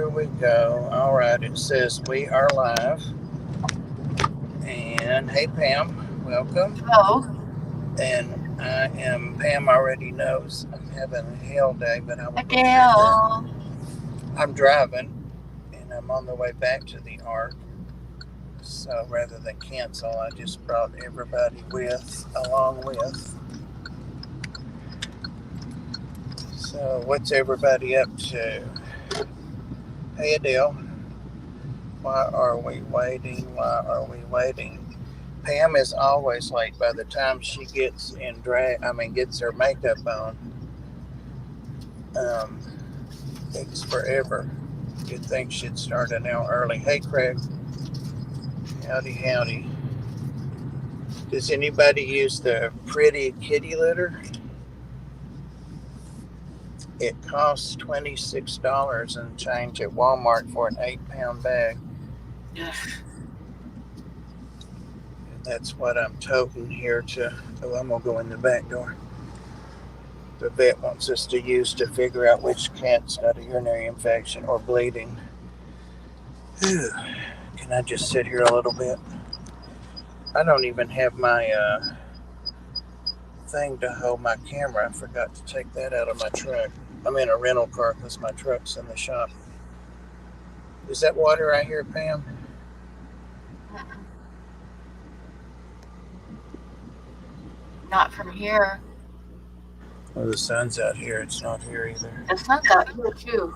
here we go. All right, it says we are live. And hey, Pam, welcome. Hello. And Pam already knows I'm having a hell day, but I will go through Adele. that. I'm driving, and I'm on the way back to the Ark. So rather than cancel, I just brought everybody along with. So what's everybody up to? Hey, Adele. Why are we waiting? Why are we waiting? Pam is always late. By the time she gets gets her makeup on, um, takes forever. You'd think she'd start an hour early. Hey, Craig. Howdy, howdy. Does anybody use the pretty kitty litter? It costs $26 and change at Walmart for an 8-pound bag. Yeah. That's what I'm toting here to. Oh, I'm going to go in the back door. The vet wants us to use to figure out which cat's got a urinary infection or bleeding. Whew. Can I just sit here a little bit? I don't even have my thing to hold my camera. I forgot to take that out of my truck. I'm in a rental car because my truck's in the shop. Is that water right here, Pam? Not from here. Well, the sun's out here. It's not here either. The sun's out here too.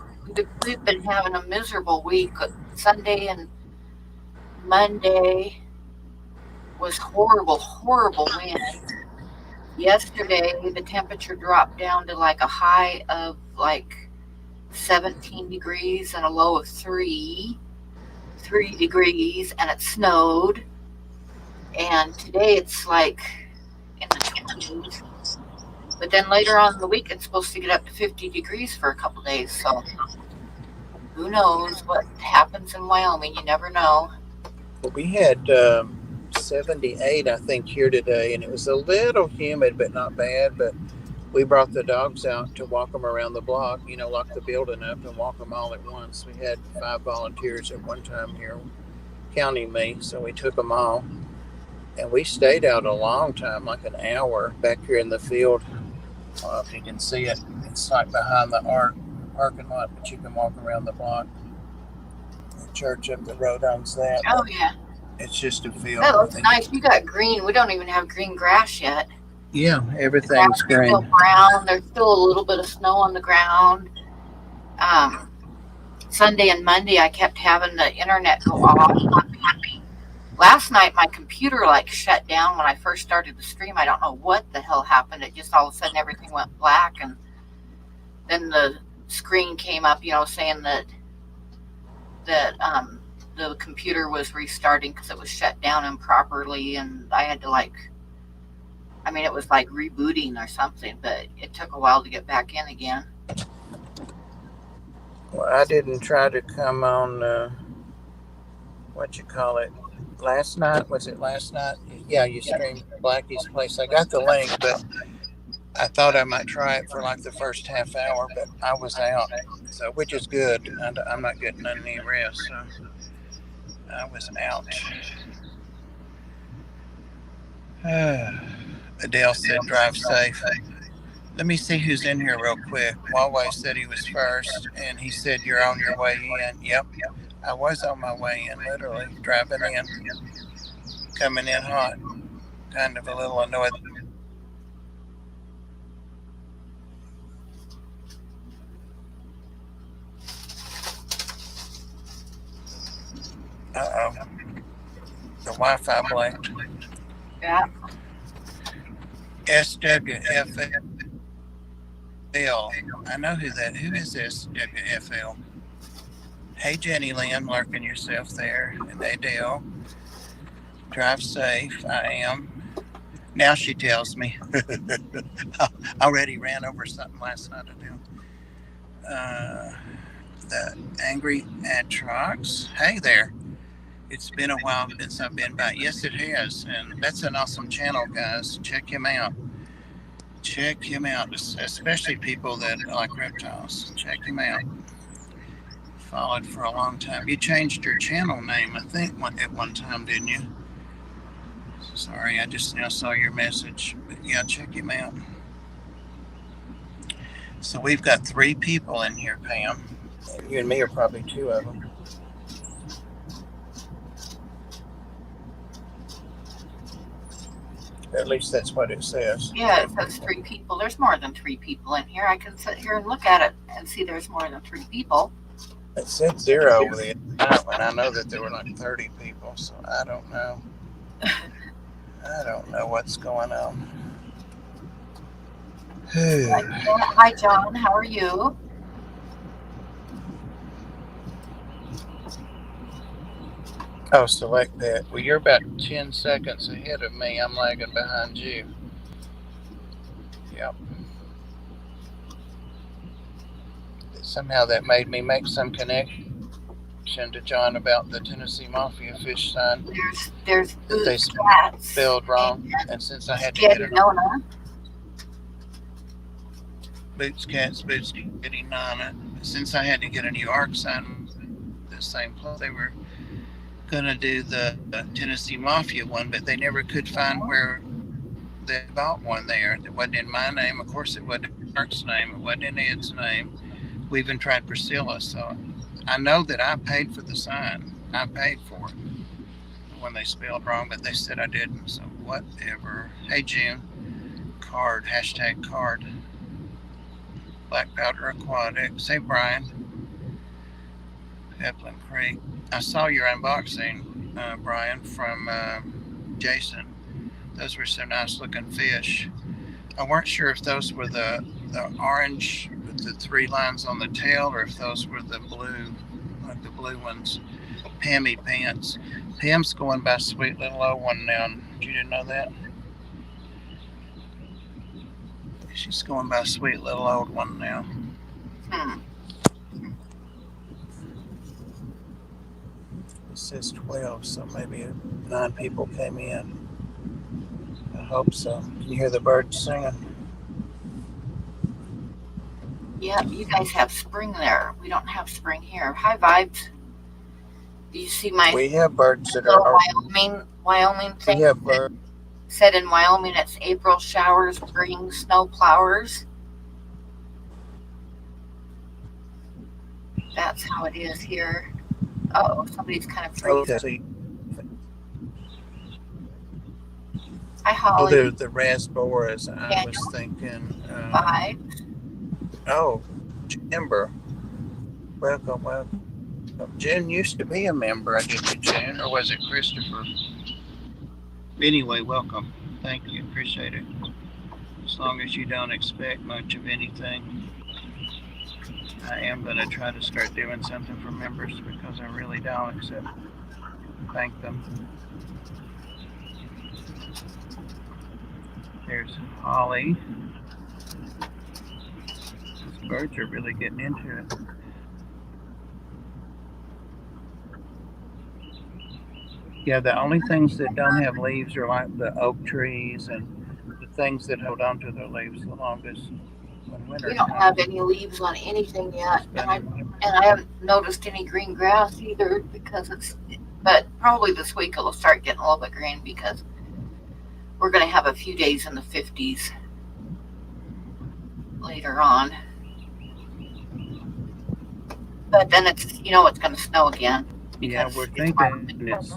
We've been having a miserable week. Sunday and Monday was horrible, horrible wind. Yesterday, the temperature dropped down to like a high of like 17 degrees and a low of 3 degrees, and it snowed. And today it's like in the 20s. But then later on in the week, it's supposed to get up to 50 degrees for a couple days. So who knows what happens in Wyoming? You never know. Well, we had 78, I think, here today, and it was a little humid, but not bad. But we brought the dogs out to walk them around the block, lock the building up and walk them all at once. We had 5 volunteers at one time here, counting me, so we took them all. And we stayed out a long time, like an hour, back here in the field. I don't know if you can see it. It's like behind the parking lot, but you can walk around the block. The church up the road owns that. Oh, yeah. It's just a field. That looks nice. You got green. We don't even have green grass yet. Yeah, everything's green. Still brown. There's still a little bit of snow on the ground. Sunday and Monday, I kept having the internet go off. Last night, my computer shut down when I first started the stream. I don't know what the hell happened. It just all of a sudden everything went black, and then the screen came up, saying that the computer was restarting because it was shut down improperly, and I had to it was like rebooting or something, but it took a while to get back in again. Well, I didn't try to come on, last night? Was it last night? Yeah, you streamed Blackie's Place. I got the link, but I thought I might try it for the first half hour, but I was out, so which is good. I'm not getting any rest, so I was out. Adele said drive safe. Let me see who's in here real quick. Huawei said he was first, and he said you're on your way in. Yep. I was on my way in, literally driving in, coming in hot, kind of a little annoyed. Uh-oh. The Wi-Fi blanked. Yeah. SWFL. I know who is SWFL? Hey, Jenny Lynn, lurking yourself there. And Adele, drive safe. I am. Now she tells me. I already ran over something last night, Adele. The Angry Atrox. Hey there. It's been a while since I've been by. Yes, it has. And that's an awesome channel, guys. Check him out. Especially people that like reptiles. Check him out. followed for a long time. You changed your channel name, I think, at one time, didn't you? Sorry, I just now saw your message. But yeah, check him out. So we've got 3 people in here, Pam. And you and me are probably 2 of them. At least that's what it says. Yeah, it says 3 people. There's more than 3 people in here. I can sit here and look at it and see there's more than 3 people. It said 0 over the top, and I know that there were like 30 people, so I don't know. I don't know what's going on. Hi, John. How are you? Oh, select that. Well, you're about 10 seconds ahead of me. I'm lagging behind you. Yep. Somehow that made me make some connection to John about the Tennessee Mafia fish sign. There's that they spelled wrong, and since I had to get it on Boots getting Nana, since I had to get a new arc sign, the same place they were gonna do the Tennessee Mafia one, but they never could find where they bought one there. It wasn't in my name, of course. It wasn't in Mark's name. It wasn't in Ed's name. We even tried Priscilla, so I know that I paid for the sign. I paid for it when they spelled wrong, but they said I didn't. So whatever. Hey June, card #card. Black Powder Aquatics. Hey Brian. Eplin Creek. I saw your unboxing, Brian, from Jason. Those were some nice looking fish. I weren't sure if those were the orange with the 3 lines on the tail, or if those were the blue, like the blue ones. Pammy Pants. Pam's going by Sweet Little Old One now. You didn't know that? She's going by Sweet Little Old One now. It says 12, so maybe 9 people came in. I hope so. Can you hear the birds singing? Yeah, you guys have spring there. We don't have spring here. Hi, Vibes. Do you see my... We have birds that are... Wyoming thing? We have birds. Said in Wyoming it's April showers bring snow plowers. That's how it is here. Oh, somebody's kind of freezing. Hi, Holly. Oh, the raspberries. I was thinking. Bye. Oh, Amber. Welcome. Jen used to be a member, I get you, Jen, or was it Christopher? Anyway, welcome. Thank you. Appreciate it. As long as you don't expect much of anything, I am going to try to start doing something for members, because I really don't, except thank them. There's Holly. These birds are really getting into it. Yeah, the only things that don't have leaves are like the oak trees and the things that hold on to their leaves the longest when winter We don't have any leaves on anything yet, and I haven't noticed any green grass either, because but probably this week it'll start getting a little bit green, because we're going to have a few days in the 50s later on. But then it's going to snow again. Yeah, we're thinking it's...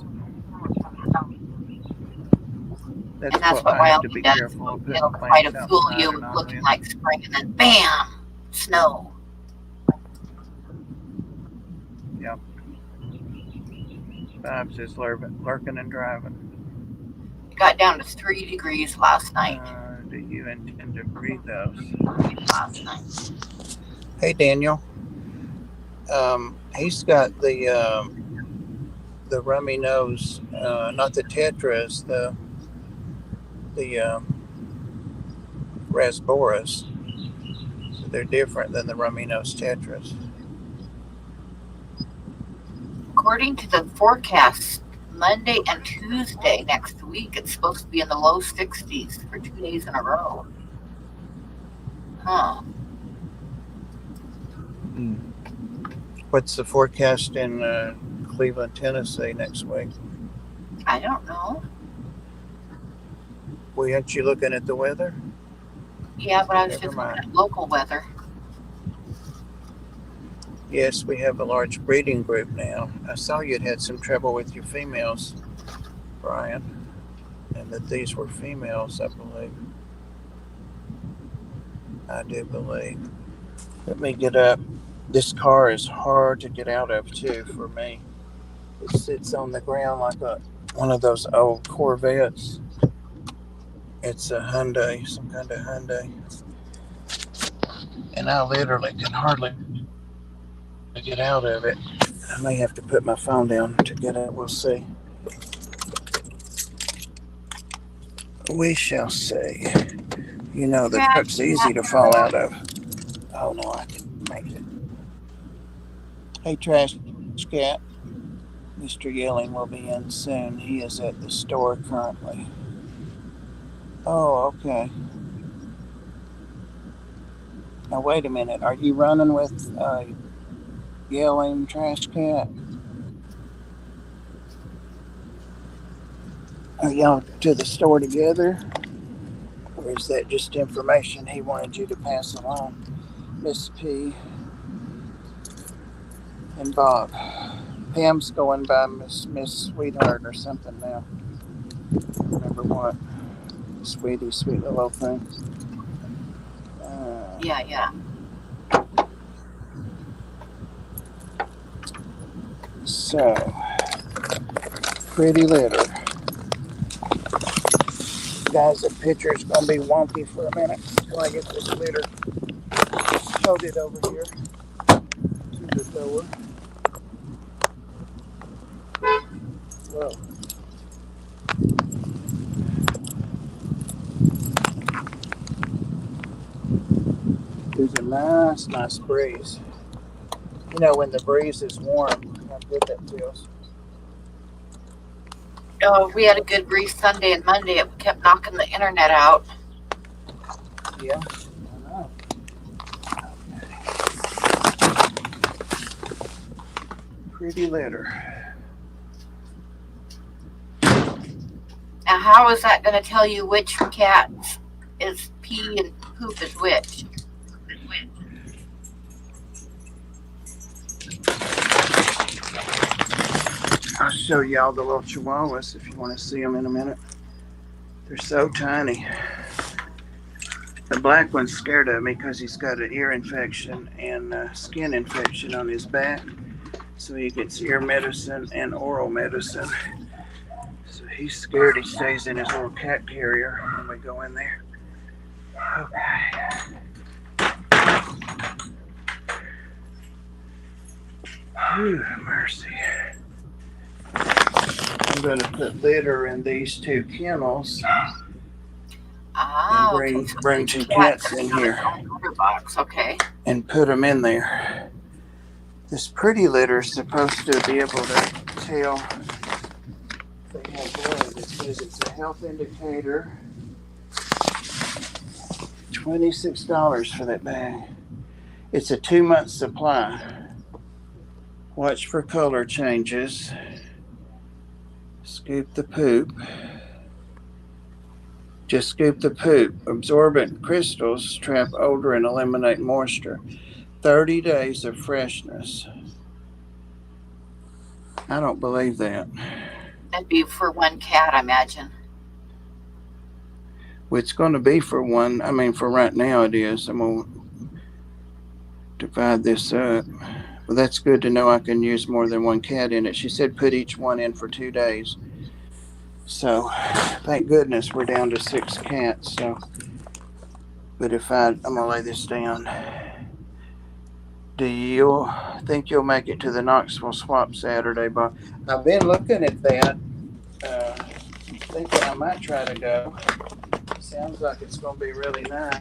That's what Wyoming does. It'll try to fool you with looking like spring, and then bam, snow. Yep. Bob's just lurking and driving. It got down to 3 degrees last night. Do you intend to breathe those? Last night. Hey, Daniel. He's got the rummy nose, not the tetras, the rasboras. So they're different than the rummy nose tetras. According to the forecast, Monday and Tuesday next week, it's supposed to be in the low 60s for 2 days in a row. Huh. What's the forecast in Cleveland, Tennessee next week? I don't know. Well, aren't you looking at the weather? Yeah, but I was Never just looking mind. at local weather. Yes, we have a large breeding group now. I saw you'd had some trouble with your females, Brian, and that these were females, I believe. I do believe. Let me get up. This car is hard to get out of, too, for me. It sits on the ground like one of those old Corvettes. It's a Hyundai, some kind of Hyundai. And I literally can hardly get out of it. I may have to put my phone down to get it. We'll see. We shall see. You know, the Trash truck's easy to fall out of. Oh, no, I can make it. Hey, Trash Cat. Mr. Yelling will be in soon. He is at the store currently. Oh, okay. Now, wait a minute. Are you running with Yelling Trash Cat? Are y'all to the store together? Or is that just information he wanted you to pass along? Miss P and Bob. Pam's going by Miss Sweetheart or something now. Remember what? Sweetie, sweet little thing. Yeah. So, pretty litter. Guys, the picture's gonna be wonky for a minute until I get this litter toted over here to the door. Whoa. There's a nice breeze. You know, when the breeze is warm, how good that feels. Oh, we had a good breeze Sunday and Monday. It kept knocking the internet out. Yeah, I know. Pretty litter. Now, how is that going to tell you which cat is pee and poop is which? I'll show y'all the little chihuahuas if you want to see them in a minute. They're so tiny. The black one's scared of me because he's got an ear infection and a skin infection on his back. So he gets ear medicine and oral medicine. So he's scared. He stays in his little cat carrier when we go in there. Okay. Whew, mercy. I'm going to put litter in these two kennels and bring two cats in here Okay. and put them in there. This pretty litter is supposed to be able to tell if they have blood. It says it's a health indicator. $26 for that bag. It's a 2-month supply. Watch for color changes. Scoop the poop. Just scoop the poop. Absorbent crystals trap odor and eliminate moisture. 30 days of freshness. I don't believe that. That'd be for one cat, I imagine. Well, it's going to be for one. I mean, for right now it is. I'm going to divide this up. Well, that's good to know I can use more than one cat in it. She said put each one in for 2 days. So, thank goodness we're down to 6 cats. So, but I'm going to lay this down. Do you think you'll make it to the Knoxville swap Saturday, Bob? I've been looking at that. Thinking I might try to go. Sounds like it's going to be really nice.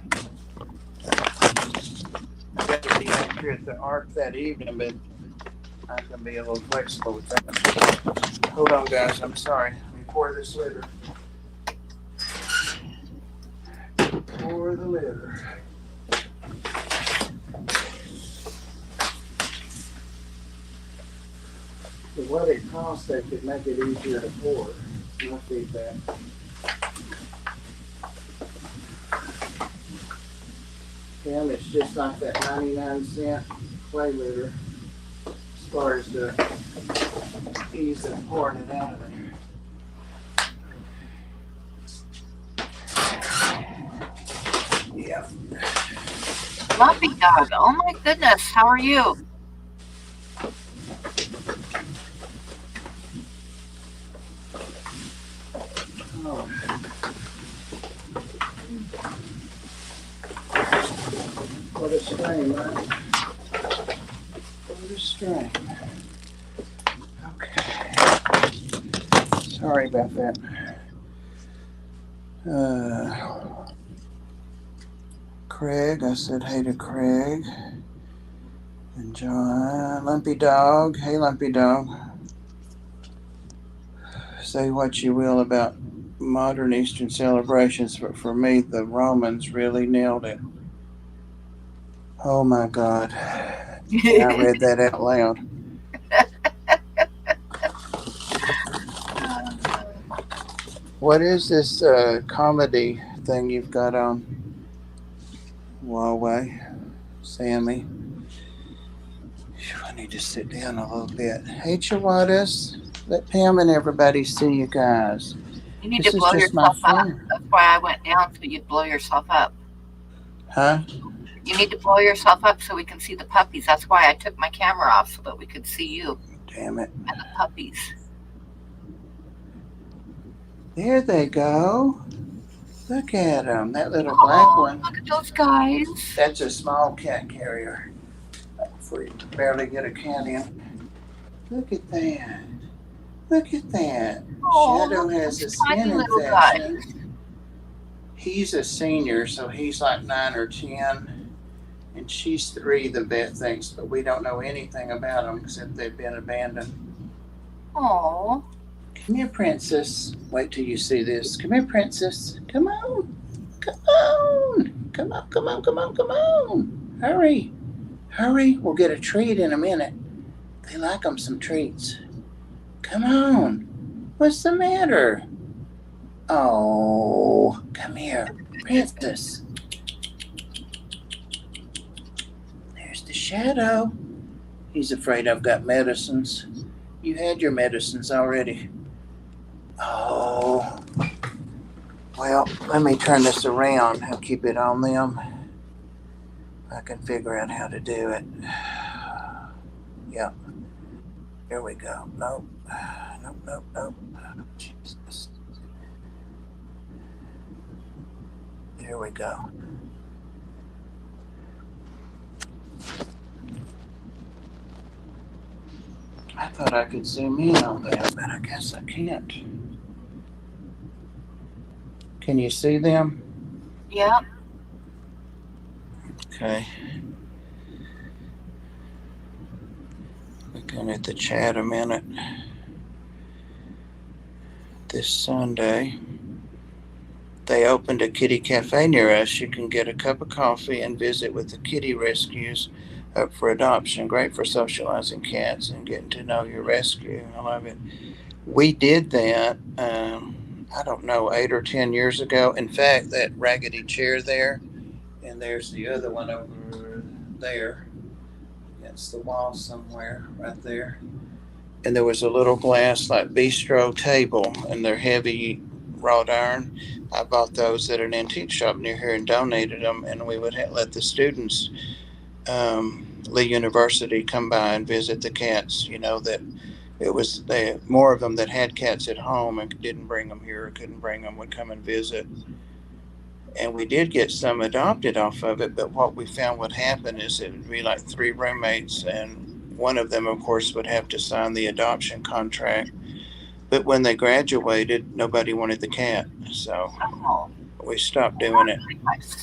I got to be out here at the Ark that evening, but I can be a little flexible with that. Hold on, guys. I'm sorry. Let me pour this litter. Pour the litter. For what it costs, they could make it easier to pour. No feedback. Tim, it's just like that 99-cent clay litter as far as the ease of pouring it out of there. Yeah. Lumpy dog. Oh my goodness. How are you? Oh. What a strain, right? What a strain. Okay. Sorry about that. Craig, I said hey to Craig. And John, Lumpy Dog. Hey, Lumpy Dog. Say what you will about modern Eastern celebrations, but for me, the Romans really nailed it. Oh my God. And I read that out loud. What is this comedy thing you've got on Huawei, Sammy? I need to sit down a little bit. Hey, Chihuahuas. Let Pam and everybody see you guys. You need This to is blow just my yourself up. phone. That's why I went down so you'd blow yourself up. Huh? You need to blow yourself up so we can see the puppies. That's why I took my camera off so that we could see you Damn it. and the puppies. There they go. Look at them. That little black one. Look at those guys. That's a small cat carrier. Before you barely get a cat in. Look at that. Look at that. Shadow has a skin infection. He's a senior, so he's like 9 or 10. And she's 3, the vet thinks, but we don't know anything about them except they've been abandoned. Oh. Come here, Princess. Wait till you see this. Come here, Princess. Come on. Come on. Come on, come on, come on, come on. Hurry. Hurry. We'll get a treat in a minute. They like them some treats. Come on. What's the matter? Oh, come here, Princess. There's the Shadow. He's afraid I've got medicines. You had your medicines already. Oh. Well, let me turn this around. I'll keep it on them. I can figure out how to do it. Yep. Here we go. Nope. Nope, nope, nope. Jesus. Here we go. I thought I could zoom in on that, but I guess I can't. Can you see them? Yeah. Okay. Looking at the chat a minute. This Sunday, they opened a kitty cafe near us. You can get a cup of coffee and visit with the kitty rescues up for adoption. Great for socializing cats and getting to know your rescue. I love it. We did that, I don't know, 8 or 10 years ago. In fact, that raggedy chair there, and there's the other one over there against the wall somewhere right there. And there was a little glass like bistro table, and they're heavy wrought iron. I bought those at an antique shop near here and donated them, and we would let the students, Lee University, come by and visit the cats. You know, that it was more of them that had cats at home and didn't bring them here or couldn't bring them would come and visit. And we did get some adopted off of it, but what we found would happen is it would be like 3 roommates, and one of them, of course, would have to sign the adoption contract. But when they graduated, nobody wanted the cat, so we stopped doing it.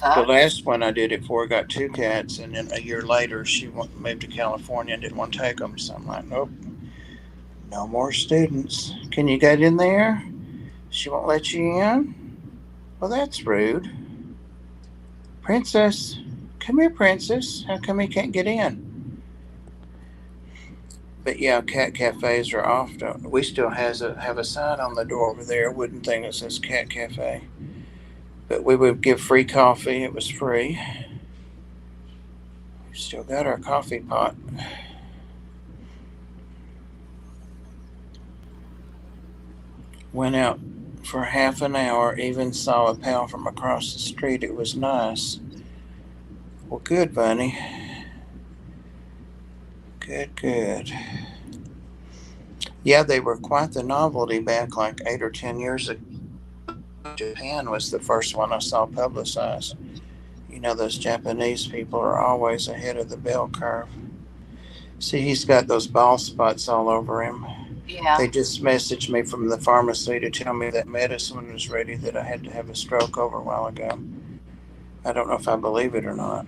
The last one I did it for got 2 cats, and then a year later she moved to California and didn't want to take them. So I'm like, nope, no more students. Can you get in there? She won't let you in? Well, that's rude. Princess, come here, Princess. How come you can't get in? But yeah, cat cafes are often. We still have a sign on the door over there, a wooden thing that says cat cafe. But we would give free coffee. It was free. We still got our coffee pot. Went out for half an hour. Even saw a pal from across the street. It was nice. Well, good, Bunny. Good, good. Yeah, they were quite the novelty back like 8 or 10 years ago. Japan was the first one I saw publicized. You know, those Japanese people are always ahead of the bell curve. See, he's got those bald spots all over him. Yeah. They just messaged me from the pharmacy to tell me that medicine was ready that I had to have a stroke over a while ago. I don't know if I believe it or not.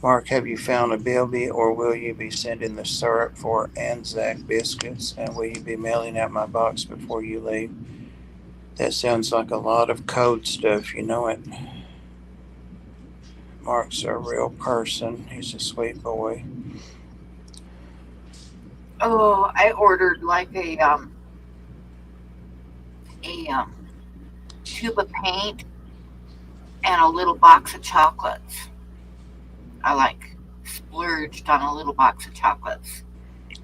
Mark, have you found a Bilby, or will you be sending the syrup for Anzac biscuits? And will you be mailing out my box before you leave? That sounds like a lot of code stuff, you know it. Mark's a real person. He's a sweet boy. Oh, I ordered like a tube of paint and a little box of chocolates. I like splurged on a little box of chocolates.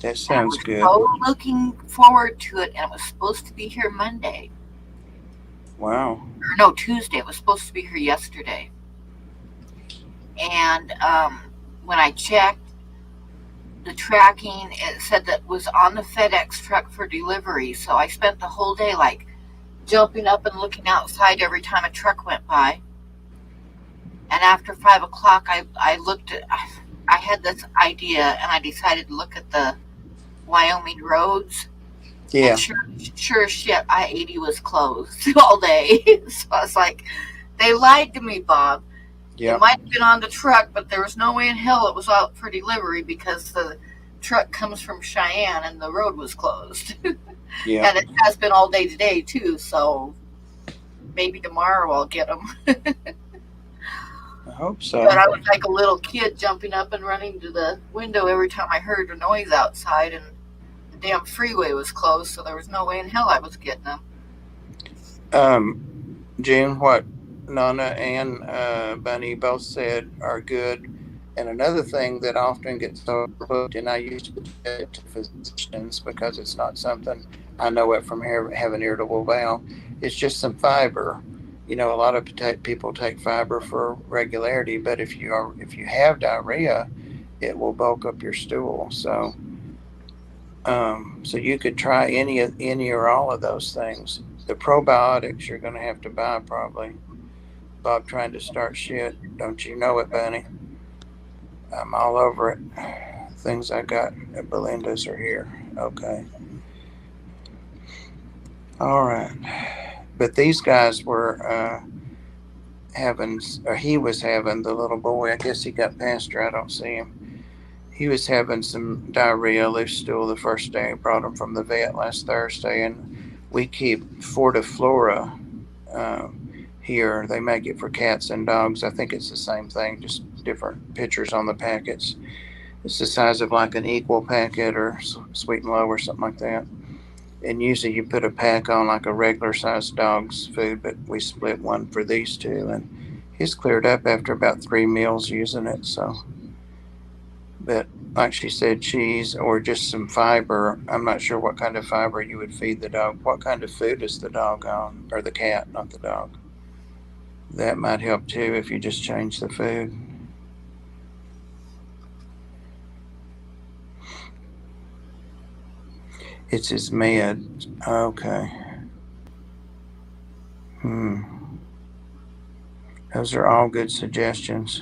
That And I sounds was good. so looking forward to it, and it was supposed to be here Monday. Wow. Or no, Tuesday. It was supposed to be here yesterday. And when I checked the tracking, it said that it was on the FedEx truck for delivery. So I spent the whole day like jumping up and looking outside every time a truck went by. And after 5 o'clock, I looked at, I had this idea, and I decided to look at the Wyoming roads. Yeah. And sure as shit, I-80 was closed all day. So I was like, they lied to me, Bob. Yeah. It might have been on the truck, but there was no way in hell it was out for delivery because the truck comes from Cheyenne and the road was closed. Yeah. And it has been all day today, too. So maybe tomorrow I'll get them. I hope so. But I was like a little kid jumping up and running to the window every time I heard a noise outside, and the damn freeway was closed, so there was no way in hell I was getting them. June, what Nana and Bunny both said are good. And another thing that often gets overlooked, and I used to say it to physicians because it's not something I know it from having irritable bowel, it's just some fiber. You know, a lot of people take fiber for regularity, but if you have diarrhea, it will bulk up your stool. So you could try any or all of those things. The probiotics you're going to have to buy probably. Bob trying to start shit. Don't you know it, Bunny? I'm all over it. Things I got at Belinda's are here. Okay. All right. But these guys were he was having, the little boy, I guess he got past her, I don't see him. He was having some diarrhea, loose stool the first day. I brought him from the vet last Thursday, and we keep Fortiflora here. They make it for cats and dogs. I think it's the same thing, just different pictures on the packets. It's the size of like an Equal packet or Sweet and Low or something like that. And usually you put a pack on like a regular sized dog's food, but we split one for these two, and he's cleared up after about 3 meals using it. So, but like she said, cheese or just some fiber. I'm not sure what kind of fiber you would feed the dog. What kind of food is the dog on, or the cat, not the dog? That might help too if you just change the food. It's his med. Okay. Those are all good suggestions.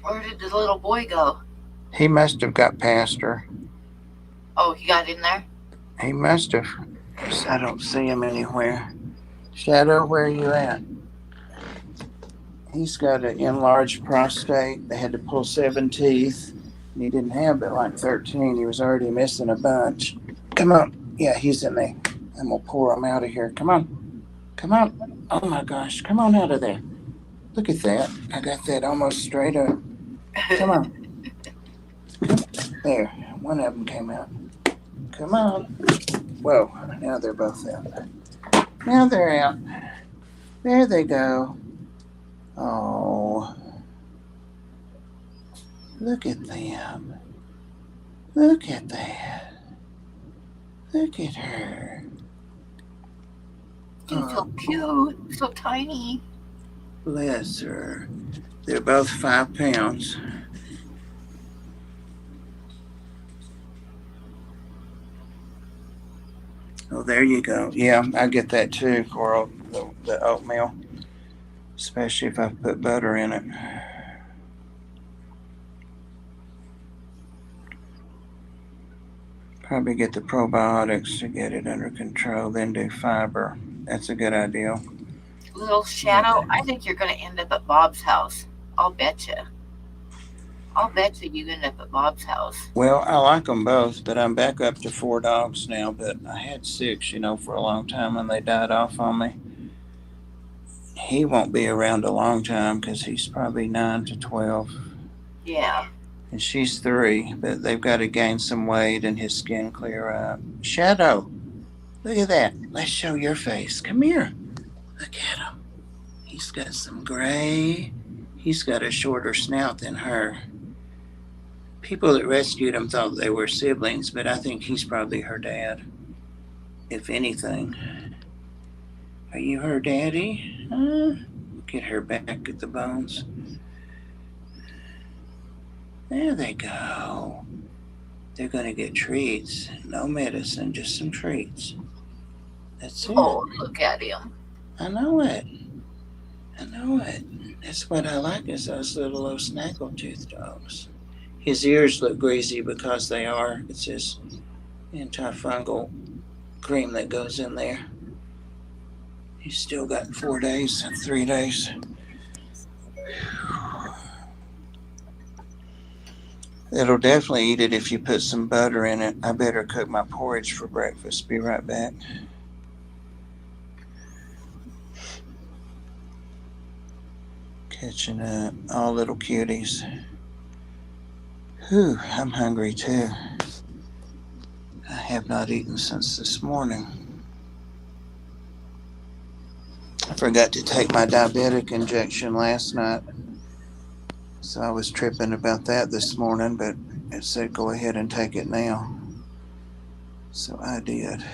Where did the little boy go? He must have got past her. Oh, he got in there? He must have. I don't see him anywhere. Shadow, where are you at? He's got an enlarged prostate. They had to pull 7 teeth. And he didn't have but like 13. He was already missing a bunch. Come on. Yeah, he's in there. I'm going to pour him out of here. Come on. Come on. Oh my gosh. Come on out of there. Look at that. I got that almost straight up. Come on. There. One of them came out. Come on. Whoa. Now they're both out. Now they're out. There they go. Oh. Look at them. Look at that. Look at her. She's so cute. So tiny. Bless her. They're both 5 pounds. Oh, there you go. Yeah, I get that too, Coral, the oatmeal, especially if I put butter in it. Probably get the probiotics to get it under control, then do fiber. That's a good idea. Little Shadow, I think you're going to end up at Bob's house. I'll bet you. I'll bet you end up at Bob's house. Well, I like them both, but I'm back up to 4 dogs now. But I had 6, for a long time, and they died off on me. He won't be around a long time because he's probably 9 to 12. Yeah. And she's 3, but they've got to gain some weight and his skin clear up. Shadow, look at that. Let's show your face. Come here. Look at him. He's got some gray. He's got a shorter snout than her. People that rescued him thought they were siblings, but I think he's probably her dad, if anything. Are you her daddy? Look at her back at the bones. There they go. They're going to get treats. No medicine, just some treats. That's it. Oh, look at him. I know it. I know it. That's what I like is those little snaggletooth dogs. His ears look greasy because they are. It's his antifungal cream that goes in there. He's still got 4 days, 3 days. It'll definitely eat it if you put some butter in it. I better cook my porridge for breakfast. Be right back. Catching up, all little cuties. Whew, I'm hungry too. I have not eaten since this morning. I forgot to take my diabetic injection last night. So I was tripping about that this morning, but it said go ahead and take it now. So I did.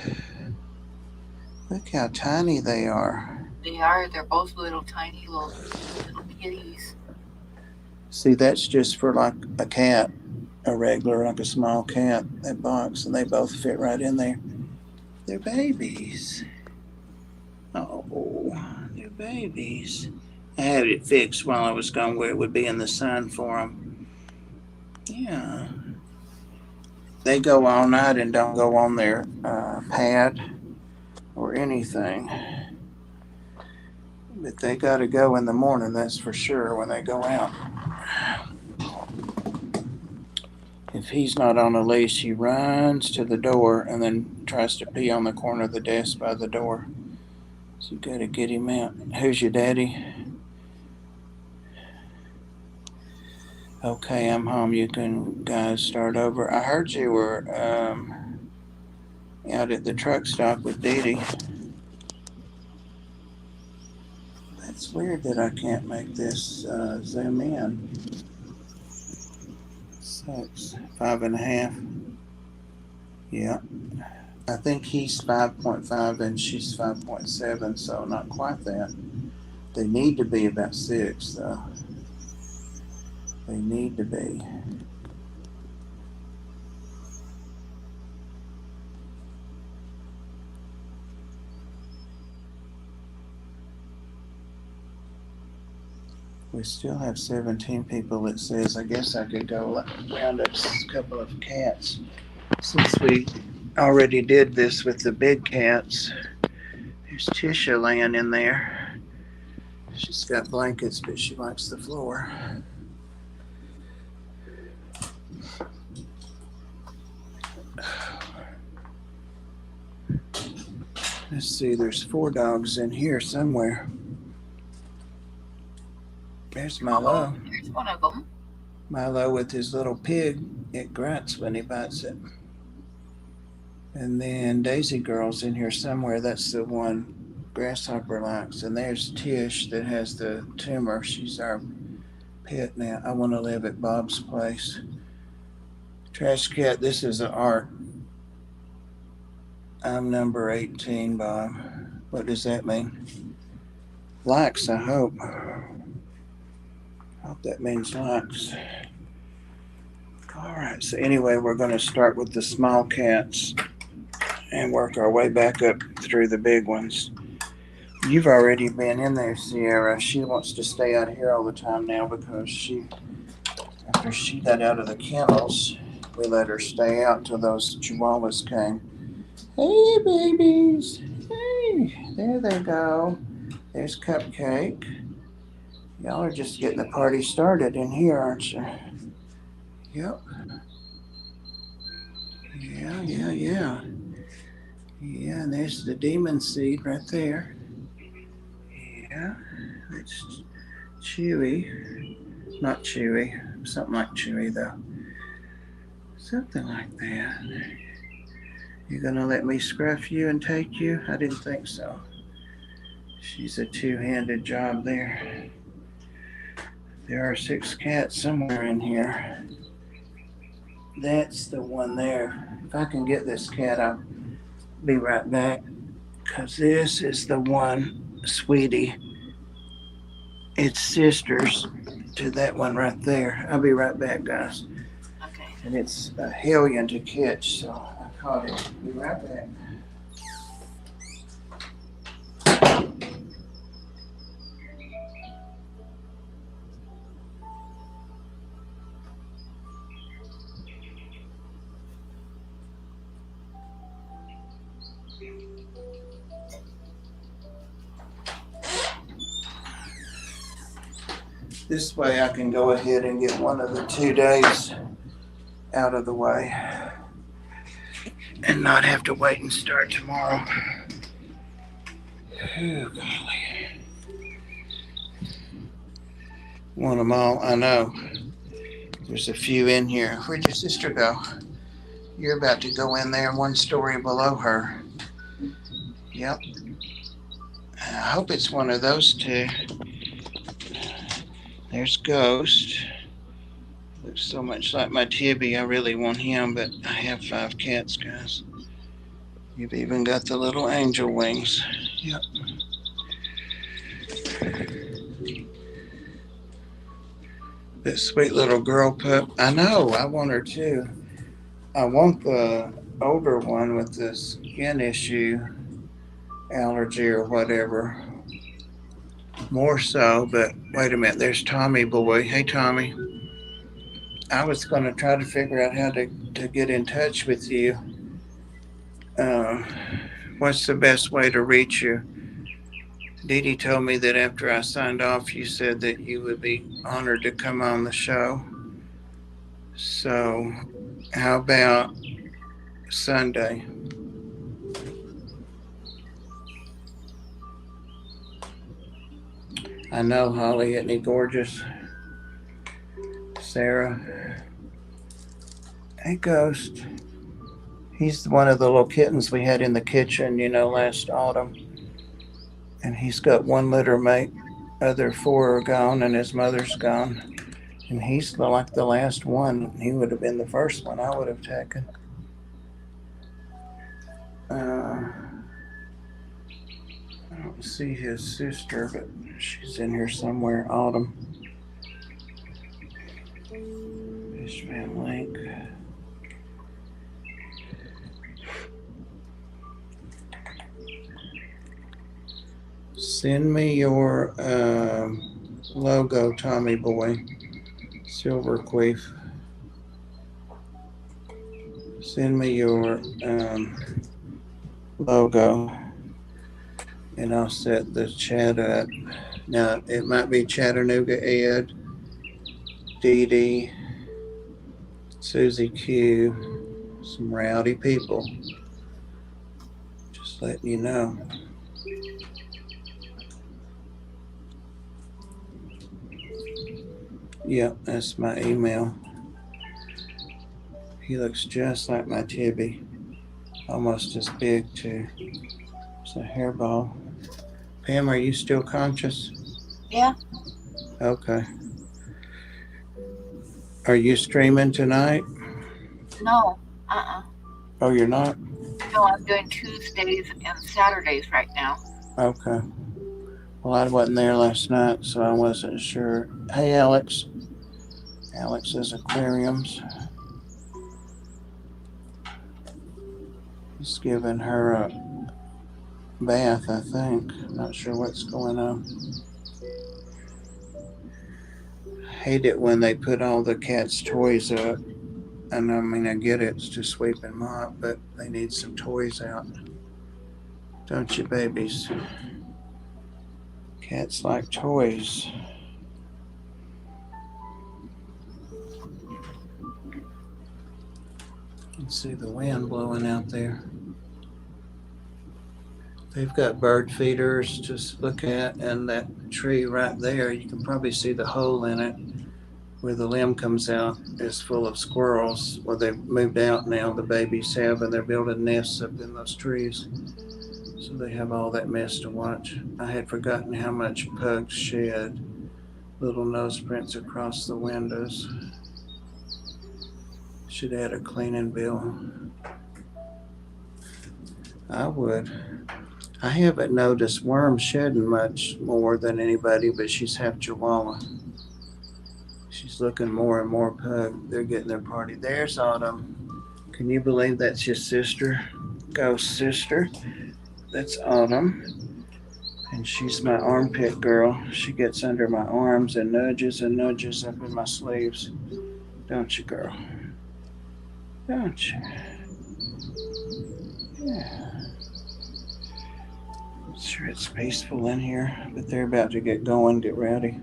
Look how tiny they are. They are. They're both little tiny little kitties. See, that's just for like a cat, a regular, like a small cat, that box, and they both fit right in there. They're babies. Oh, they're babies. I had it fixed while I was gone where it would be in the sun for them. Yeah. They go all night and don't go on their pad or anything. But they got to go in the morning, that's for sure, when they go out. If he's not on a leash, he runs to the door and then tries to pee on the corner of the desk by the door. So you got to get him out. Who's your daddy? Okay, I'm home. You can guys start over. I heard you were out at the truck stop with Dee Dee. It's weird that I can't make this zoom in. 6, 5.5. Yeah. I think he's 5.5 and she's 5.7, so not quite that. They need to be about 6, though. They need to be. We still have 17 people. It says, I guess I could go round up a couple of cats since we already did this with the big cats. There's Tisha laying in there. She's got blankets, but she likes the floor. Let's see, there's 4 dogs in here somewhere. There's Oh, Milo. there's one of them. Milo with his little pig. It grunts when he bites it. And then Daisy Girl's in here somewhere. That's the one Grasshopper likes. And there's Tish that has the tumor. She's our pet now. I want to live at Bob's place. Trash Cat, this is an art. I'm number 18, Bob. What does that mean? Likes, I hope. I hope that means likes. All right, so anyway, we're going to start with the small cats and work our way back up through the big ones. You've already been in there, Sierra. She wants to stay out here all the time now because after she got out of the kennels, we let her stay out till those chihuahuas came. Hey, babies. Hey, there they go. There's Cupcake. Y'all are just getting the party started in here, aren't you? Yep. Yeah. Yeah, and there's the demon seed right there. Yeah, it's Chewy. Not Chewy. Something like Chewy, though. Something like that. You gonna let me scruff you and take you? I didn't think so. She's a two-handed job there. There are 6 cats somewhere in here. That's the one there. If I can get this cat, I'll be right back. Because this is the one, Sweetie. It's sisters to that one right there. I'll be right back, guys. Okay. And it's a hellion to catch, so I caught it. Be right back. This way I can go ahead and get one of the 2 days out of the way and not have to wait and start tomorrow. Oh, golly. Want them all? I know. There's a few in here. Where'd your sister go? You're about to go in there 1 story below her. Yep. I hope it's one of those 2. There's Ghost. Looks so much like my Tibby. I really want him, but I have 5 cats, guys. You've even got the little angel wings. Yep. That sweet little girl pup. I know, I want her too. I want the older one with the skin issue, allergy or whatever. More so, but wait a minute, there's Tommy boy. Hey, Tommy. I was going to try to figure out how to get in touch with you. What's the best way to reach you? Dee Dee told me that after I signed off, you said that you would be honored to come on the show. So, how about Sunday? I know, Holly, isn't he gorgeous? Sarah. Hey, Ghost. He's one of the little kittens we had in the kitchen, last autumn. And he's got 1 litter mate. Other 4 are gone, and his mother's gone. And he's like the last one. He would have been the first one I would have taken. I don't see his sister, but she's in here somewhere. Autumn. FishFam link. Send me your logo, Tommy boy. Silver Queef. Send me your logo, and I'll set the chat up. Now, it might be Chattanooga Ed, Dee Dee, Susie Q, some rowdy people. Just letting you know. Yep, that's my email. He looks just like my Tibby. Almost as big, too. It's a hairball. Pam, are you still conscious? Yeah. Okay. Are you streaming tonight? No. Uh-uh. Oh, you're not? No, I'm doing Tuesdays and Saturdays right now. Okay. Well, I wasn't there last night, so I wasn't sure. Hey, Alex. Alex's aquariums. He's giving her a bath, I think. Not sure what's going on. Hate it when they put all the cat's toys up. And I mean, I get it, it's to sweep and mop, but they need some toys out. Don't you, babies? Cats like toys. You can see the wind blowing out there. They've got bird feeders to look at, and that tree right there, you can probably see the hole in it where the limb comes out is full of squirrels. Well, they've moved out now, the babies have, and they're building nests up in those trees. So they have all that mess to watch. I had forgotten how much pugs shed. Little nose prints across the windows. Should add a cleaning bill. I would. I haven't noticed Worm shedding much more than anybody, but she's half Chihuahua. She's looking more and more pug. They're getting their party. There's Autumn. Can you believe that's your sister? Ghost sister. That's Autumn. And she's my armpit girl. She gets under my arms and nudges up in my sleeves. Don't you, girl? Don't you? Yeah. Sure, it's peaceful in here, but they're about to get going. Get ready.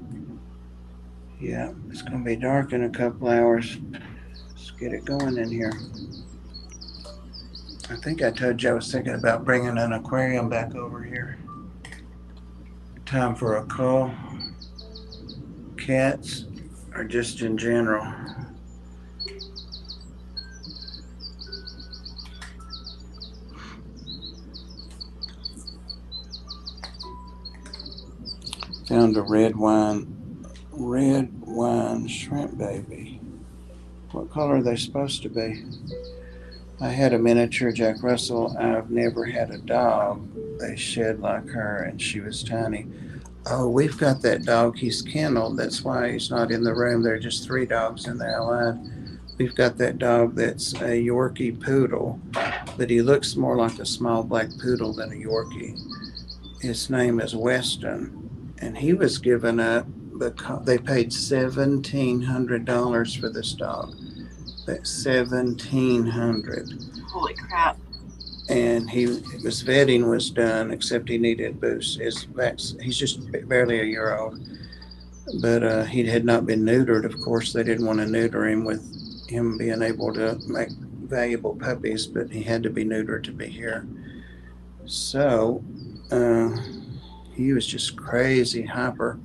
Yeah, it's going to be dark in a couple hours. Let's get it going in here. I think I told you I was thinking about bringing an aquarium back over here. Time for a call. Cats, or just in general. Found a red wine shrimp baby. What color are they supposed to be? I had a miniature Jack Russell. I've never had a dog. They shed like her, and she was tiny. Oh, we've got that dog. He's kenneled. That's why he's not in the room. There are just 3 dogs in there. I lied. We've got that dog that's a Yorkie poodle, but he looks more like a small black poodle than a Yorkie. His name is Weston, and he was given up because they paid $1,700 for this dog. That's $1,700. Holy crap. And his vetting was done, except he needed boost. He's just barely a year old, but he had not been neutered. Of course, they didn't want to neuter him with him being able to make valuable puppies, but he had to be neutered to be here. So he was just crazy hyper.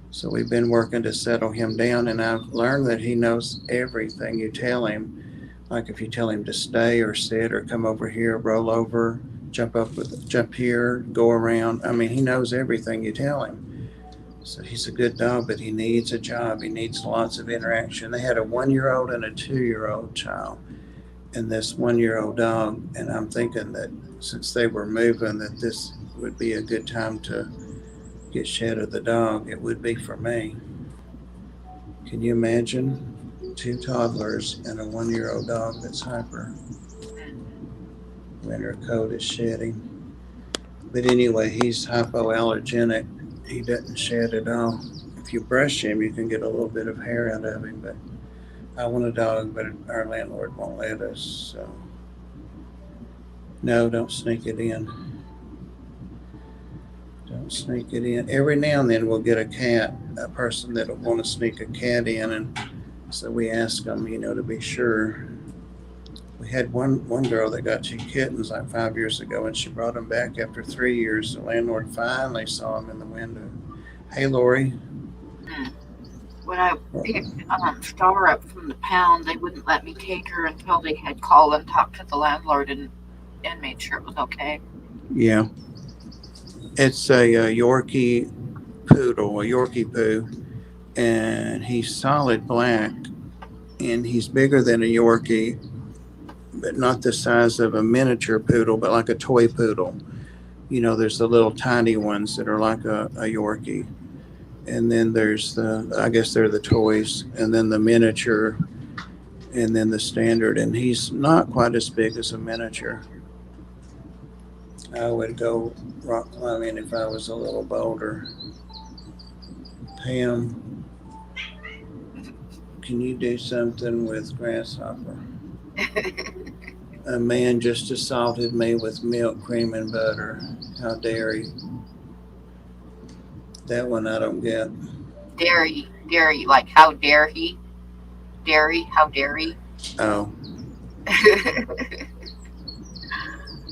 So we've been working to settle him down, and I've learned that he knows everything you tell him. Like if you tell him to stay or sit or come over here, roll over, jump here, go around. I mean, he knows everything you tell him. So he's a good dog, but he needs a job. He needs lots of interaction. They had a 1-year-old and a 2-year-old child, and this 1-year-old dog. And I'm thinking that since they were moving, that this would be a good time to get shed of the dog. It would be for me. Can you imagine 2 toddlers and a 1-year-old dog that's hyper? Winter coat is shedding. But anyway, he's hypoallergenic. He doesn't shed at all. If you brush him, you can get a little bit of hair out of him. But I want a dog, but our landlord won't let us. So no, don't sneak it in. Don't sneak it in. Every now and then we'll get a person that'll want to sneak a cat in, and so we ask them, to be sure. We had one girl that got 2 kittens like 5 years ago, and she brought them back after 3 years. The landlord finally saw them in the window. Hey, Lori. When I picked Star up from the pound, they wouldn't let me take her until they had called and talked to the landlord and made sure it was okay. Yeah, it's a Yorkie poodle, a Yorkie poo, and he's solid black, and he's bigger than a Yorkie, but not the size of a miniature poodle, but like a toy poodle. You know, there's the little tiny ones that are like a Yorkie, and then there's I guess they're the toys, and then the miniature, and then the standard, and he's not quite as big as a miniature. I would go rock climbing if I was a little bolder. Pam, can you do something with grasshopper? A man just assaulted me with milk, cream, and butter. How dare he? That one I don't get. Dairy, like how dare he? Dairy, how dare he? Oh,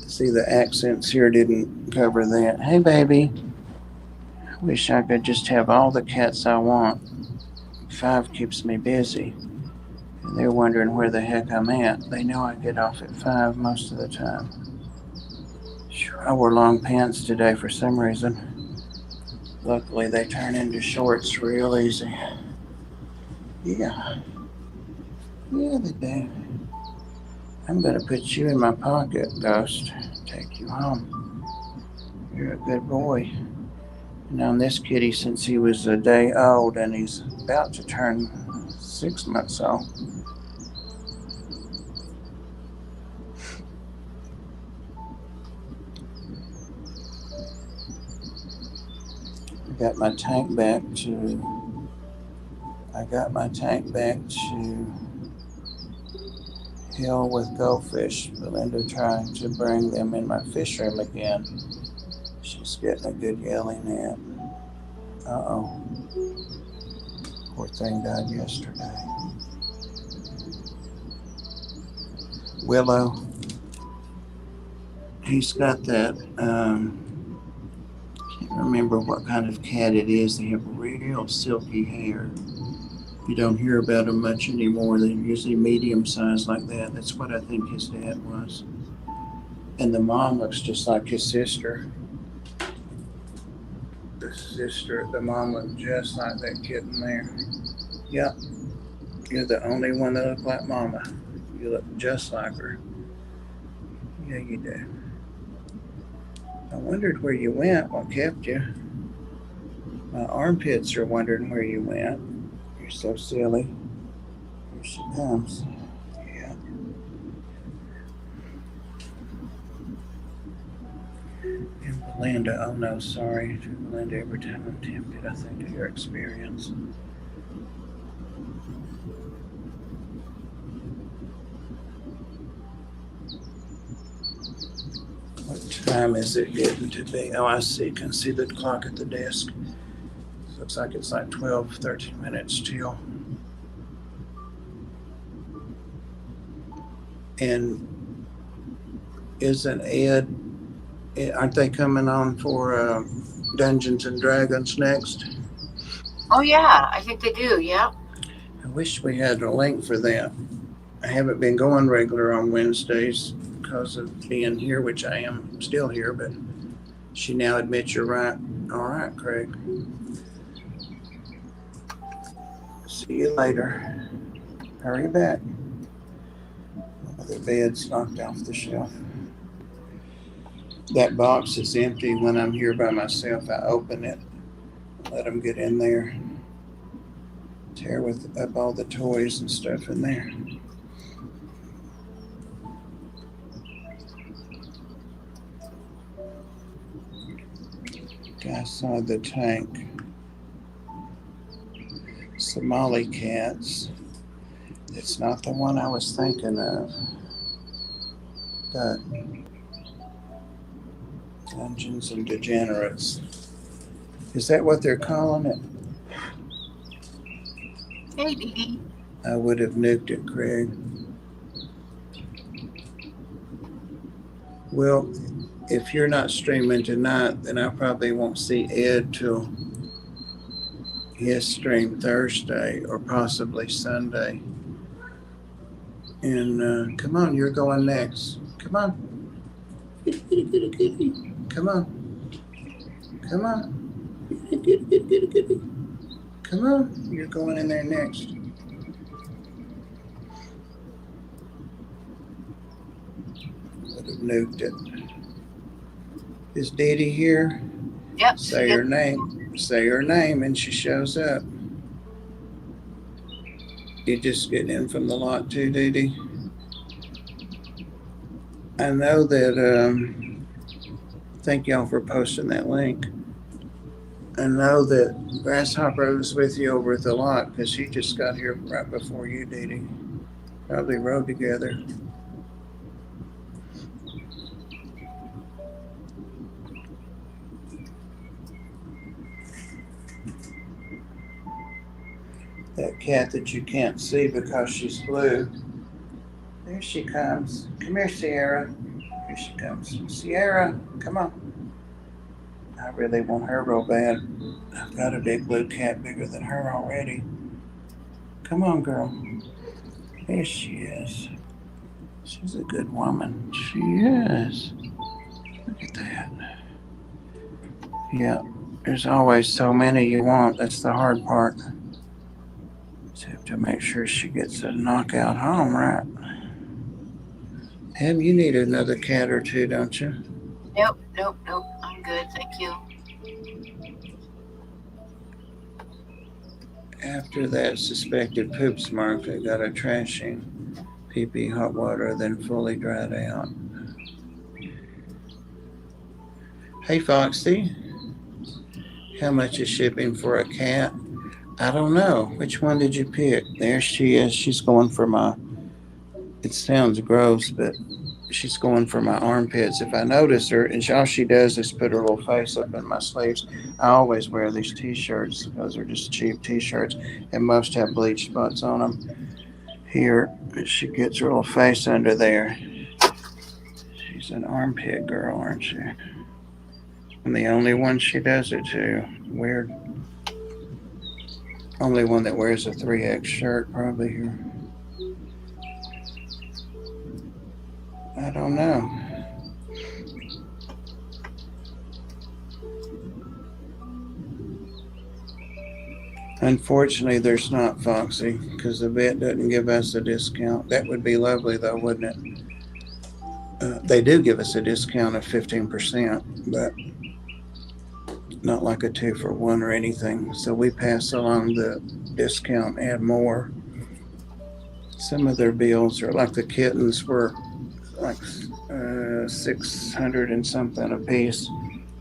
see, the accents here didn't cover that. Hey, baby. I wish I could just have all the cats I want. 5 keeps me busy. And they're wondering where the heck I'm at. They know I get off at 5 most of the time. I wore long pants today for some reason. Luckily, they turn into shorts real easy. Yeah, yeah, they do. I'm going to put you in my pocket, Ghost. Take you home. You're a good boy. I've known this kitty since he was a day old, and he's about to turn 6 months old. I got my tank back to Hill with goldfish. Belinda trying to bring them in my fish room again. She's getting a good yelling at. Uh-oh. Poor thing died yesterday. Willow, he's got that, can't remember what kind of cat it is. They have real silky hair. You don't hear about them much anymore. They're usually medium sized like that. That's what I think his dad was. And the mom looks just like his sister. The mom looked just like that kitten there. Yep, you're the only one that looked like mama. You look just like her. Yeah, you do. I wondered where you went. What kept you? My armpits are wondering where you went. You're so silly. Here she comes. Yeah. And Belinda, oh no, sorry. Belinda, every time I'm tempted, I think of your experience. What time is it getting to be? Oh, I see. Can see the clock at the desk. Looks like it's like 12, 13 minutes till. And isn't Ed, aren't they coming on for Dungeons and Dragons next? Oh yeah, I think they do. Yeah. I wish we had a link for that. I haven't been going regular on Wednesdays because of being here, which I am still here, but she now admits you're right. All right, Craig. See you later. Hurry back. The bed's knocked off the shelf. That box is empty. When I'm here by myself, I open it, let them get in there, tear up all the toys and stuff in there. I saw the tank. Somali cats. It's not the one I was thinking of. But Dungeons and Degenerates. Is that what they're calling it? Hey, Dee Dee. I would have nuked it, Craig. Well, if you're not streaming tonight, then I probably won't see Ed till his stream Thursday or possibly Sunday. And come on, you're going next. Come on. Come on. Come on. Come on. You're going in there next. Would have nuked it. Is Dee Dee here? Yep. Say her name. Say her name and she shows up. You just get in from the lot too, Dee Dee? I know that, thank y'all for posting that link. I know that Grasshopper was with you over at the lot because she just got here right before you, Dee Dee. Probably rode together. That cat that you can't see because she's blue. There she comes. Come here, Sierra. Here she comes. Sierra, come on. I really want her real bad. I've got a big blue cat bigger than her already. Come on, girl. There she is. She's a good woman. She is. Look at that. Yeah, there's always so many you want. That's the hard part. Just have to make sure she gets a knockout home, right? Em, you need another cat or two, don't you? Nope. I'm good, thank you. After that suspected poop mark, I got a trashing. Pee-pee, hot water, then fully dried out. Hey, Foxy. How much is shipping for a cat? I don't know. Which one did you pick? There she is. She's going for my, it sounds gross, but she's going for my armpits. If I notice her, and all she does is put her little face up in my sleeves. I always wear these t-shirts because they're just cheap t-shirts, and most have bleach spots on them. Here, she gets her little face under there. She's an armpit girl, aren't she? I'm the only one she does it to. Weird. Only one that wears a 3X shirt probably here. I don't know. Unfortunately, there's not, Foxy, because the vet doesn't give us a discount. That would be lovely, though, wouldn't it? They do give us a discount of 15%, but not like a 2-for-1 or anything. So we pass along the discount and more. Some of their bills are like the kittens were like 600 and something a piece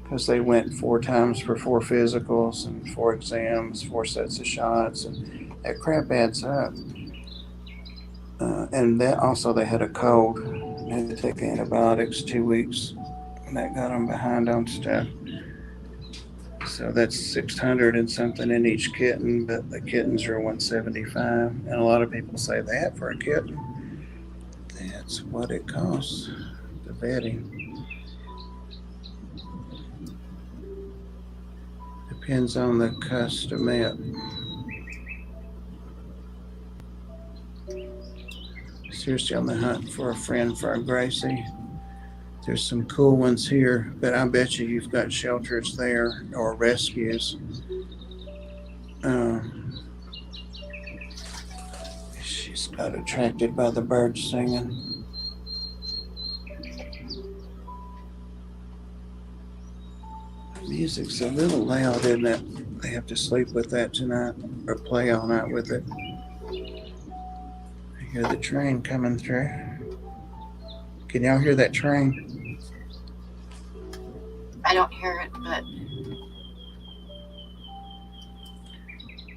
because they went 4 times for 4 physicals and 4 exams, 4 sets of shots, and that crap adds up. And that also they had a cold. They had to take antibiotics 2 weeks, and that got them behind on stuff. So that's 600 and something in each kitten, but the kittens are 175, and a lot of people say that for a kitten. That's what it costs, the vetting. Depends on the customer. Seriously on the hunt for a friend for our Gracie. There's some cool ones here, but I bet you've got shelters there or rescues. She's got attracted by the birds singing. Music's a little loud, isn't it? They have to sleep with that tonight or play all night with it. I hear the train coming through. Can y'all hear that train? I don't hear it, but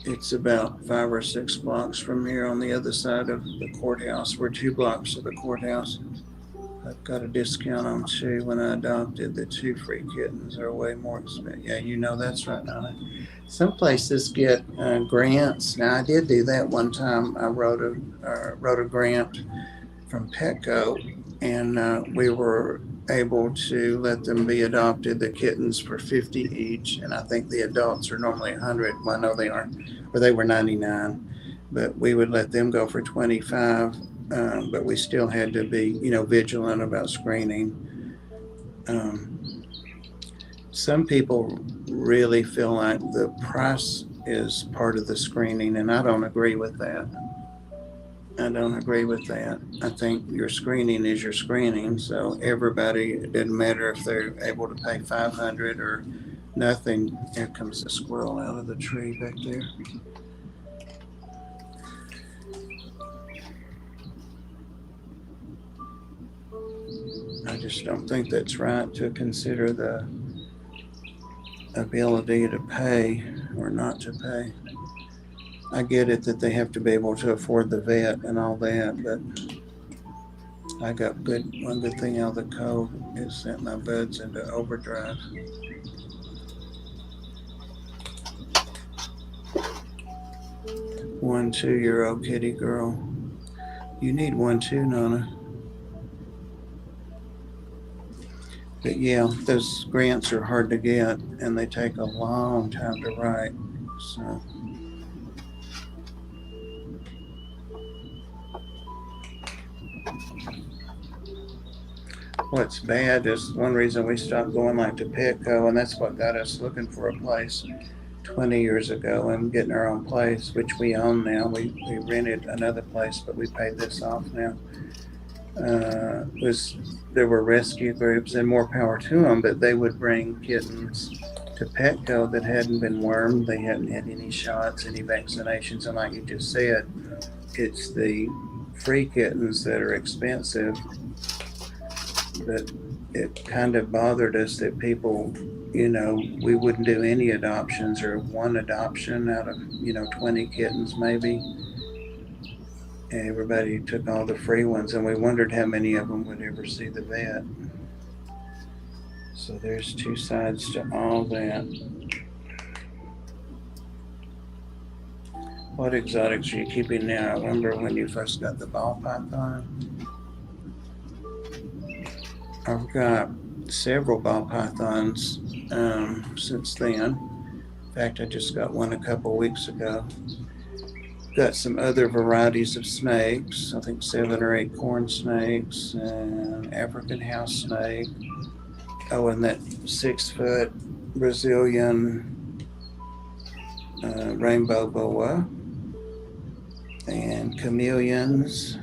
it's about 5 or 6 blocks from here on the other side of the courthouse. We're 2 blocks of the courthouse. I've got a discount on 2 when I adopted. The 2 free kittens are way more expensive. Yeah, you know that's right, Nana. Some places get grants. Now I did do that one time. I wrote a grant from Petco, and we were able to let them be adopted, the kittens for 50 each, and I think the adults are normally 100. Well, I know they aren't, or they were 99, but we would let them go for 25. But we still had to be, vigilant about screening. Um, some people really feel like the price is part of the screening, and I don't agree with that. I don't agree with that. I think your screening is your screening. So everybody, it doesn't matter if they're able to pay 500 or nothing. Here comes the squirrel out of the tree back there. I just don't think that's right to consider the ability to pay or not to pay. I get it that they have to be able to afford the vet and all that, but I got one good thing out of the code is sent my buds into overdrive. One 2-year-old kitty girl. You need one too, Nana. But yeah, those grants are hard to get and they take a long time to write. So what's bad is one reason we stopped going like to Petco, and that's what got us looking for a place 20 years ago and getting our own place, which we own now. We rented another place, but we paid this off now. There were rescue groups, and more power to them, but they would bring kittens to Petco that hadn't been wormed. They hadn't had any shots, any vaccinations, and like you just said, it's the free kittens that are expensive. But it kind of bothered us that people, we wouldn't do any adoptions or one adoption out of, 20 kittens maybe. And everybody took all the free ones, and we wondered how many of them would ever see the vet. So there's two sides to all that. What exotics are you keeping now? I remember when you first got the ball python. I've got several ball pythons since then. In fact, I just got one a couple weeks ago. Got some other varieties of snakes, I think 7 or 8 corn snakes, and African house snake. Oh, and that 6-foot Brazilian rainbow boa, and chameleons,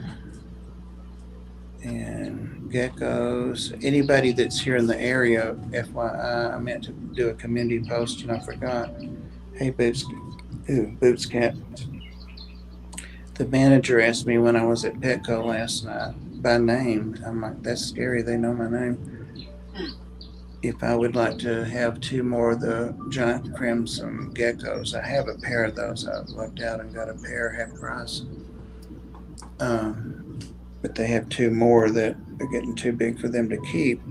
and geckos. Anybody that's here in the area, FYI, I meant to do a community post and I forgot. Hey, Boots Cat. The manager asked me when I was at Petco last night by name. I'm like, that's scary. They know my name. If I would like to have 2 more of the giant crimson geckos. I have a pair of those. I looked out and got a pair half price. But they have 2 more that are getting too big for them to keep.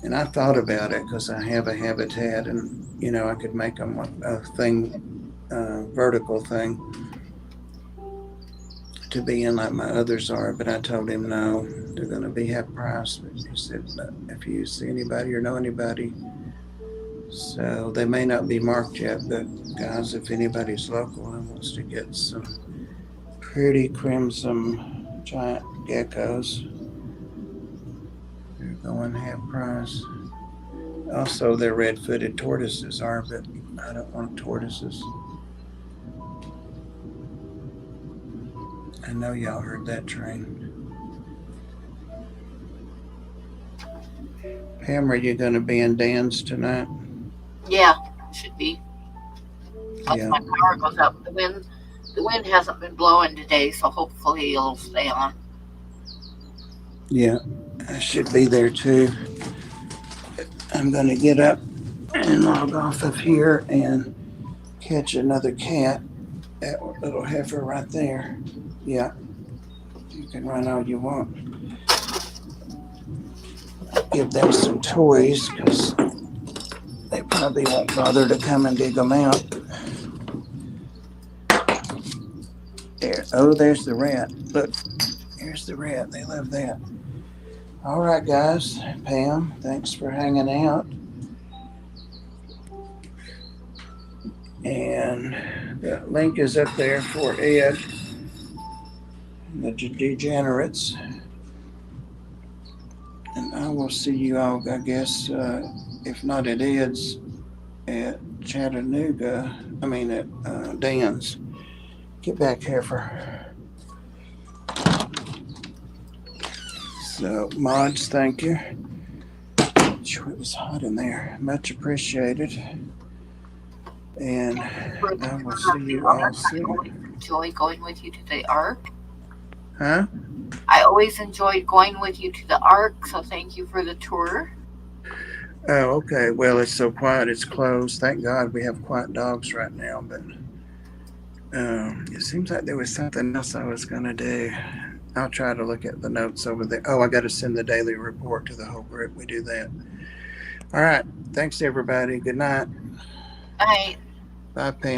And I thought about it because I have a habitat and, I could make them a thing, vertical thing to be in like my others are. But I told him no, they're going to be half price. But he said, if you see anybody or know anybody. So they may not be marked yet, but guys, if anybody's local and wants to get some pretty crimson giant geckos, they're going half price. Also, their red-footed tortoises are, but I don't want tortoises. I know y'all heard that train. Pam, are you going to be in Dan's tonight? Yeah, should be. Yeah. My power goes up. The wind hasn't been blowing today, so hopefully it'll stay on. Yeah, I should be there too. I'm going to get up and log off of here and catch another cat. That little heifer right there. Yeah, you can run all you want. Give them some toys because they probably won't bother to come and dig them out. There. Oh, there's the rat. Look, here's the rat. They love that. All right, guys. Pam, thanks for hanging out. And the link is up there for Ed and the Degenerates. And I will see you all, I guess, if not at Ed's, at Chattanooga. I mean, at Dan's. Get back here for. So, mods, thank you. It was hot in there. Much appreciated. And I will see you all soon. Enjoy going with you to the Ark. Huh? I always enjoyed going with you to the Ark, so thank you for the tour. Oh, okay. Well, it's so quiet. It's closed. Thank God we have quiet dogs right now. But it seems like there was something else I was going to do. I'll try to look at the notes over there. Oh, I got to send the daily report to the whole group. We do that. All right. Thanks, everybody. Good night. Bye. Bye, Pam.